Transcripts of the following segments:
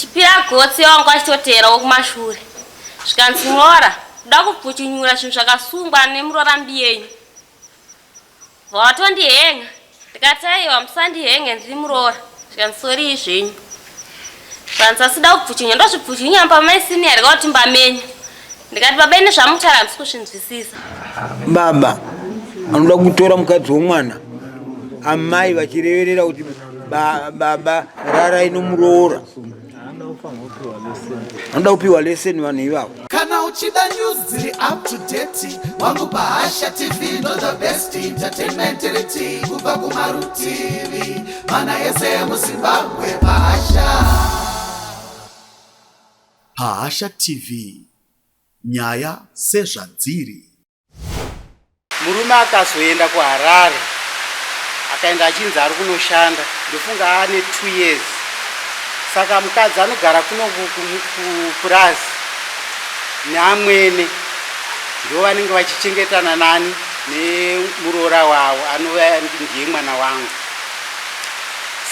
Chipira gotsi wangu achitotera wokumashure. Zvikanzi Nemuroora, kuda kupfuchinyura zvinhu zvakasungwa Nemuroora mbiyenyu. Vatondihenga. Ndikati aiwa musandihenge ndiri Nemuroora. Zvikanzi sori izvenyu. Zvikanzi asida kupfuchinya ndozvipfuchinya pamaisini here kuti mbamenyu. Ndikati baba ine zvamutaura hamisi kuzvinzwisisa. Baba anoda kutora mukadzi womwana. Amai vachireverera kuti baba rarai Nemuroora. Anoda kupiwa lesson vanhu ivavo. Kana uchida news dziri up to date wangu Bahasha TV ndo the best entertainment reti kubva kumarutivi mana yese muZimbabwe. Bahasha TV, nyaya sezvadziri. Murume akazoenda kuHarare akaenda achinzi ari kunoshanda, ndofunga ane 2 years. Saka mukadzi anogara kuno kupurazi neamwene ndo vanenge vachichengetana nani nemuroora wavo anova ndiye mwana wangu.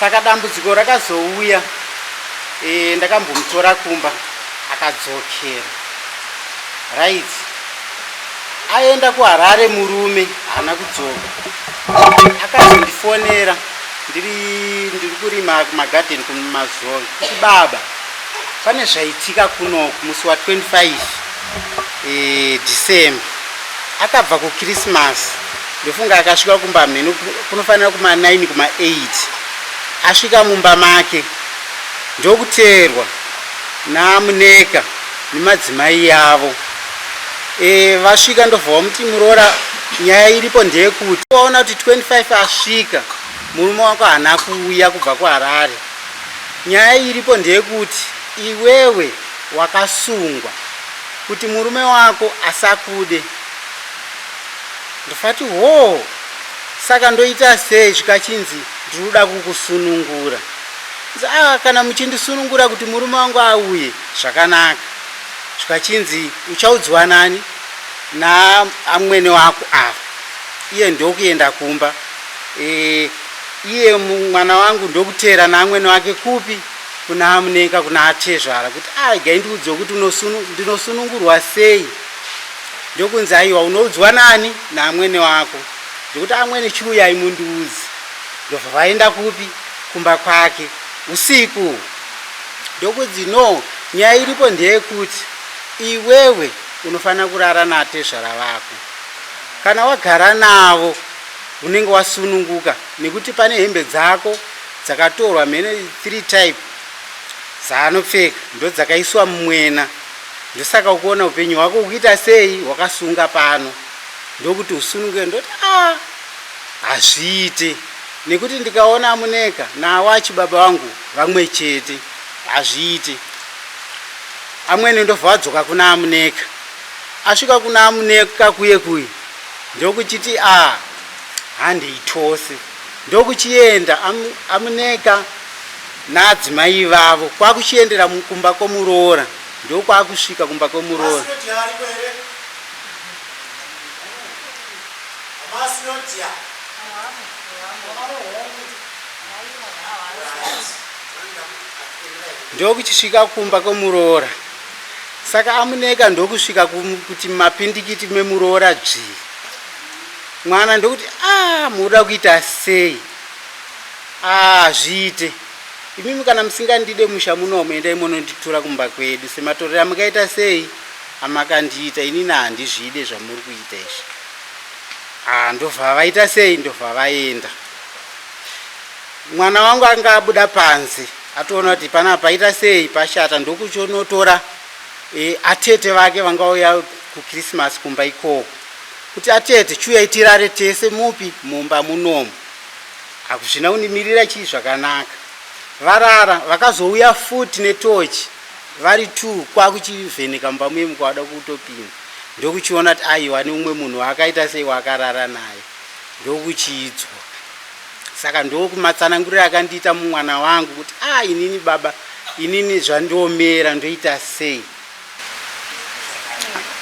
Saka dambudziko rakazouya, ndakambomutora kumba akadzokera. Right, aenda kuHarare murume hana kudzoka. Akazondifonera ndiri kurima magarden kumazuva kuti baba pane zvaitika kuno musi wa 25 December. Akabva kuChristmas, ndofunga akasvika kumba mhenu kunofanira kuma 9 kuma 8. Asvika mumba make ndokuteerwa namuneka nemadzimai yavo. Vasvika ndobva vamuti Nemuroora, nyaya iripo ndeyekuti waona kuti 25 asvika murume wako hana kuuya kubva kuHarare. Nyaya iripo ndeyekuti iwewe wakasungwa kuti murume wako asakude. Ndofati ho, saka ndoita sei zvikachinzi ndinoda kukusunungura. Kana muchindisunungura kuti murume wangu auye zvakanaka. Zvikachinzi uchaudzwa nani na amwene wako ava. Iye ndokuenda kumba. Iye mwana wangu ndokutera naamwene wake kupi kuna amuneka kuna Tezvara kuti gai ndiudzwe kuti ndinosunungurwa sei. Ndokunzi aiwa unoudzwa nani naamwene wako. Ndokuti amwene chiuyai mundiudze. Ndobva vaenda kupi kumba kwake usiku. Ndokunzi no, nyaya iripo ndeyekuti iwewe unofanira kurara naTezvara vako. Kana wagara navo unenge wasununguka nekuti pane hembe dzako dzakatorwa mhene 3 type dzaanopfeka ndo dzakaiswa mumwena. Ndosaka ukuona upenyu hwako ukuita sei wakasunga pano. Ndokuti usununge ndoti hazviite nekuti ndikaona amuneka nawo achibaba wangu vamwe chete hazviite. Amwene ndobva vadzoka kuna amuneka. Asvika kuna amuneka kuye ndokuchiti handiitose. Ndokuchienda amuneka nadzimai vavo kwakuchiendera kumba kwoMuroora. Ndokwakusvika kumba kwoMuroora. Ndokuchisvika kumba kwoMuroora. Saka amuneka ndokusvika kuti mapindikiti meMuroora dzvi. Mwana ndokuti muda kuita sei? Zviite. Imimi kana musingandide musha munomu endai munonditora kumba kwedu. Sematorera mukaita sei amakandiita inini handizvide zvamuri kuita izvi. Ndobva vaita sei ndobva vaenda. Mwana wangu anga abuda panze atoona kuti panapa paita sei pashata. Ndokuchonotora atete vake vangauya kuChristmas kumba ikoko. Kuti atete chiuyai tirare tese mupi mumba munomu. Hakuzvina kunimirira chii zvakanaka. Varara vakazouya futi netochi vari 2 kwakuchivheneka mumba muye mukavada kutopinda. Ndokuchiona kuti aiwa neumwe munhu akaita sei wakarara naye. Ndokuchiidzwa. Saka ndokumatsanangurira akandiita mumwana wangu kuti inini baba inini zvandiomera ndoita sei.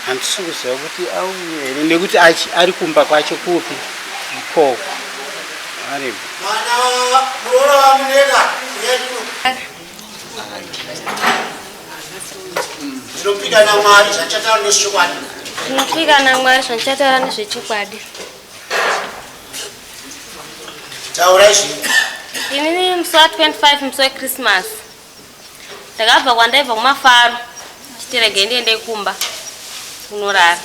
Handisi kuziva kuti auye nekuti ari kumba kwacho kupi ikoko. Varipo. Tinopika naMwari zvachataura nezvechokwadi. Tinopika naMwari zvachataura nezvechokwadi. Taura izvi. Inini musi wa25 musi weChristmas. Ndakabva kwandaibva kumafaro. Chiterege ndiende kumba. Kunorara.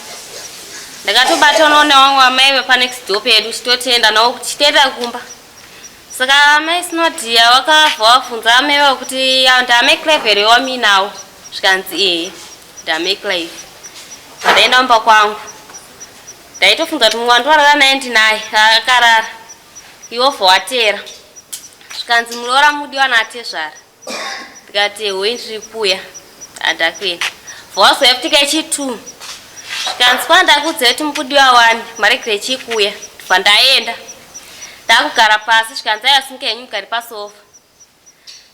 Ndakatobata unoone wangu amai wepanext door pedu chitotenda nawo kuchitenda kumba. Saka amai Sinodhia wakabva wabvunza amai kuti ndame clever wami nawo. Zvikanzi ndame clever. Ndaenda kumba kwangu. Ndaitofunga kuti mumwe wandiwarara naye ndinaye akarara. Iwobva watera. Zvikanzi Muroora mudiwa naTezvara. Ndikati ndiri kuuya. Andakuenda. Vazoyaptika ichi2. Zvikanzi kwandakudza kuti mubudiwa 1 maregere chikuya. Ndaenda. Ndakugara pasi zvikanzi asinga henyu mugari pasofa.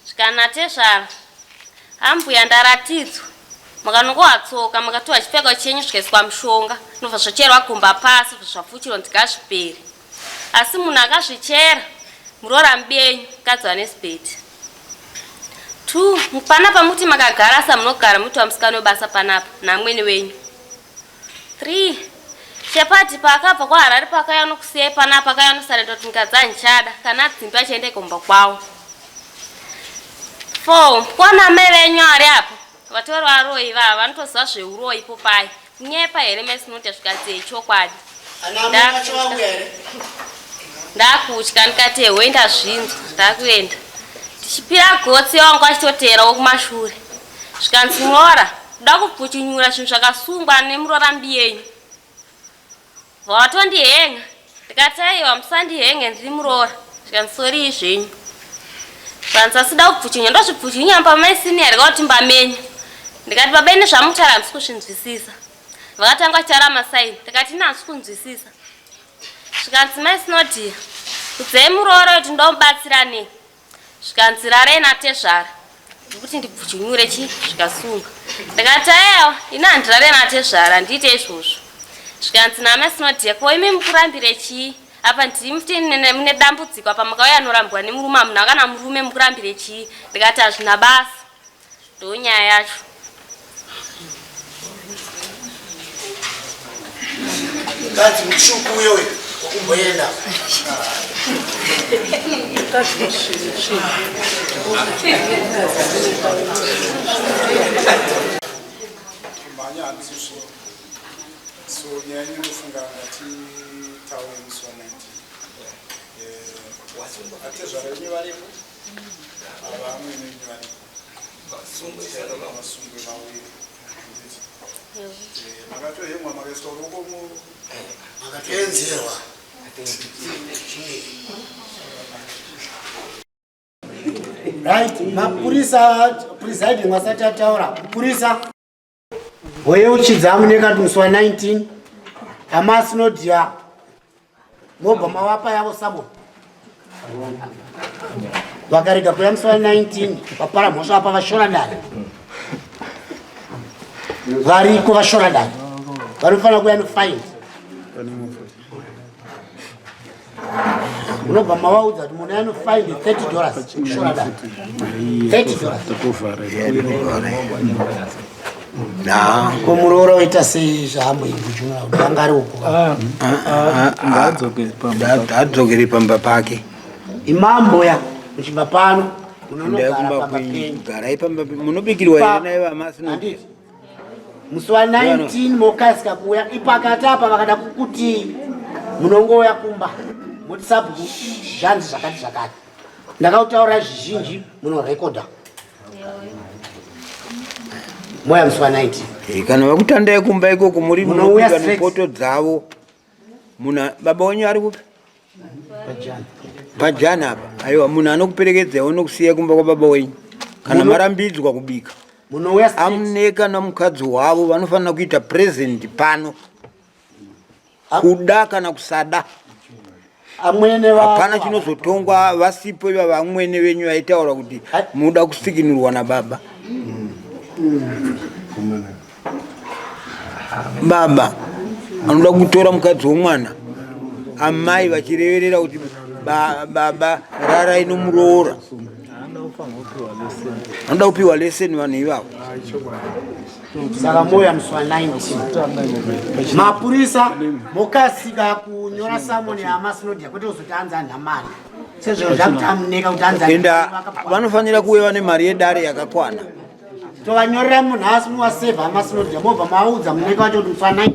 Zvikana Tezvara. Ambuya ndaratidzwa. Makanongohatsoka makatoa chipfeko chenyu zvikaiswa mushonga. Nobva zvacherwa gumba pasi zvafuchirwa ndikazviperi. Asi munhu akazvichera. Muroora mubenyu mukadzi waNesibheti. 2. Panapa muti makagara samunogara muti wamusikana webasa panapa naMwene wenyu. 3. Shepati paakabva kwaHarare pakauya nokusiyai panapa akauya nosarenda kuti mukadzi andichada kana dzimba achienda kumba kwawo. 4. Kuona amai venyu ari apo vatori varoyi vava vanotoziva zveuroyi popai. Kunyepa here mesinoti zvikadzi chokwadi. Ndakutya ndikati ndazvinzwa ndakuenda. Ndichipira gotsi wangu achitoterawo kumashure. Zvikanzi Muroora kuda kubvuchunyura zvinhu zvakasungwa nemuroora mbiyenyu. Vatondihenga. Ndikati aiwa musandihenge ndiri Muroora. Zvikanzi sori izvenyu. Zvikanzi asida kubvuchunya ndozvibvuchunya pamai senior kuti mbamenyu. Ndikati baba ine zvamutaura handisi kuzvinzwisisa. Vakatanga kutaura masaini. Ndikati ina handisi kunzwisisa. Zvikanzi mai Sinodhia kudzai Muroora kuti ndomubatsira nei. Zvikanzi rarai naTezvara ndikuti ndibvuchunyure zvikasunga. Ndikati aiwa ina handirare naTezvara ndiite izvozvo. Zvikanzi namai Sinodhia ko imi mukurambire chii? Apa ndiri muti mune dambudziko apa makauya norambwa nemurume munhu akana murume mukurambire chii? Ndikati hazvina basa. Ndonyaya yacho. Mukadzi mutsvuku uyoyo wakumboenda. So nyaya inofunga ngati tawe musi wa19 Tezvara yenyu varipo ava Amwene yenyu varipo vasungwe mawiri makatohemwa makaiswa ruoko makatoenzerwa. Right, mapurisa presiding wasati ataura purisa hoye uchidza munekati musi wa19 ama Sinodhia mobva mavapa yavo sabo vakarega kuya musi wa19 vapara mhosva apa vashoradani variko vashoradani vanofanira kuya nofine. Unobva mavaudza kuti munhu anofaini $30 shoradani $30. Muroora oita sei zvaamboibvuchunura kuti anga ari uko adzokere pamba pake. imamboya muchibva pano munobikirwa here naye vaMaSinodhia. musi wa19 mokasika kuuya ipakati apa vakada kukuti munongouya kumba moti sabhuku zvanzi zvakati zvakati. Ndakautaura zvizhinji munorekodha moya musi wa19 kana vakutandai kumba ikoko muri munopika nepoto dzavo. Baba wenyu ari kupi? Pajani apa. Aiwa munhu anokuperekedzai unokusiya kumba kwababa wenyu kana marambidzwa kubika. Amuneka namukadzi wavo vanofanira kuita present pano kuda kana kusada. Hapana chinozotongwa vasipo ivava Amwene venyu vaitaura kuti muda kusikinurwa nababa. Baba anoda kutora mukadzi womwana amai vachireverera kuti baba rarai nomuroora. Anoda kupiwa leseni vanhu ivavo. Saka moya mswa 19 mapurisa mokasika kunyora samoni yamasinodia kuti uzotanza nhamari sezvo zvakutamneka kutanza Enda vanofanira kuve vane mari yedare yakakwana. tovanyorera munhu asi muwasevha amasinodia mobva maudza muneka wacho kuti mswa 19